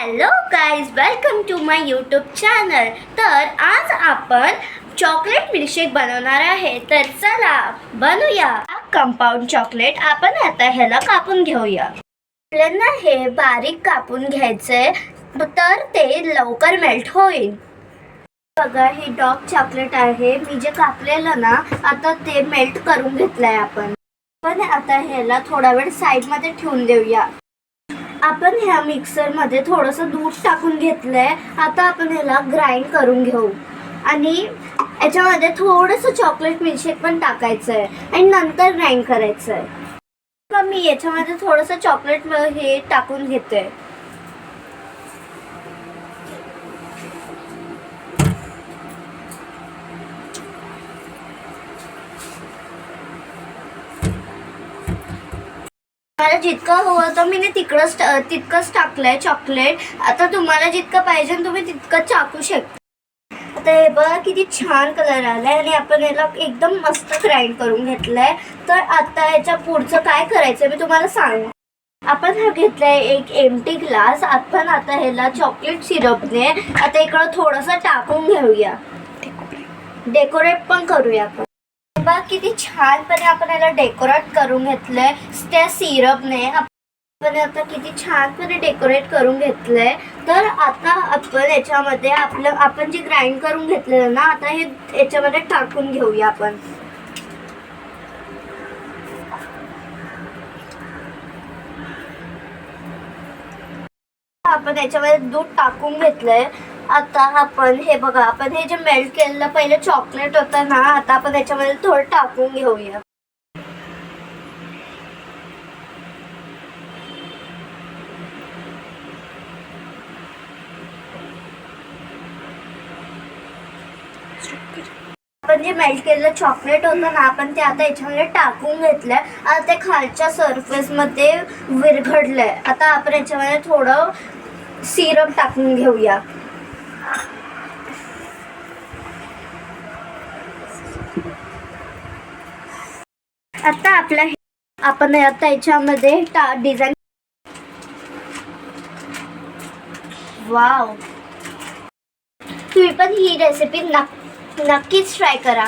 Hello guys, welcome to my YouTube channel. तर आज आपण चॉकलेट मिल्कशेक बनवणार आहे. तर चला बनवूया. कंपाऊंड चॉकलेट आपण आता ह्याला कापून घेऊया. आपल्याला हे बारीक कापून घ्यायचंय तर ते लवकर मेल्ट होईल. बघा, हे डार्क चॉकलेट आहे. मी जे कापलेलं ना, आता ते मेल्ट करून घेतलंय आपण. पण आता ह्याला थोडा वेळ साईड मध्ये ठेवून देऊया. आपण ह्या मिक्सरमध्ये थोडंसं दूध टाकून घेतलंय. आता आपण ह्याला ग्राइंड करून घेऊ आणि याच्यामध्ये थोडंसं चॉकलेट मिल्कशेक पण टाकायचं आहे आणि नंतर ग्राइंड करायचं आहे. मग मी याच्यामध्ये थोडंसं चॉकलेट हे टाकून घेते. मला जितकं हवं होतं मी तितकंच टाकलंय चॉकलेट. आता तुम्हाला जितकं पाहिजे तुम्ही तितकं टाकू शकता. आता हे बघा किती छान कलर आलाय आणि आपण याला एकदम मस्त ग्राइंड करून घेतलंय. तर आता याच्या पुढचं काय करायचं मी तुम्हाला सांगू. आपण हा घेतलाय एक एम्प्टी ग्लास. आपण आता ह्याला चॉकलेट सिरपने आता इकडं थोडंसं टाकून घेऊया. डेकोरेट पण करूया आपण. बघा किती छानपणे आपण याला डेकोरेट करून घेतलंय त्या सिरपने. आपण आता किती छानपणे डेकोरेट करून घेतलंय. तर आता आपण याच्यामध्ये आपण जे ग्राइंड करून घेतलेलं ना, आता हे याच्यामध्ये टाकून घेऊया आपण. आपण याच्यामध्ये दूध टाकून घेतलंय. आता आपण हे बघा, आपण हे जे मेल्ट केलेलं पहिले चॉकलेट होतं ना, आता आपण याच्यामध्ये थोडं टाकून घेऊया. आपण जे मेल्ट केलेलं चॉकलेट होतं ना, आपण ते आता याच्यामध्ये टाकून घेतलंय. आता ते खालच्या सरफेस मध्ये विरघडलंय. आता आपण याच्यामध्ये थोडं सिरप टाकून घेऊया. आता आपण आता याच्यामध्ये डिझाईन. वाव, तुम्ही पण ही रेसिपी नक्कीच ट्राय करा.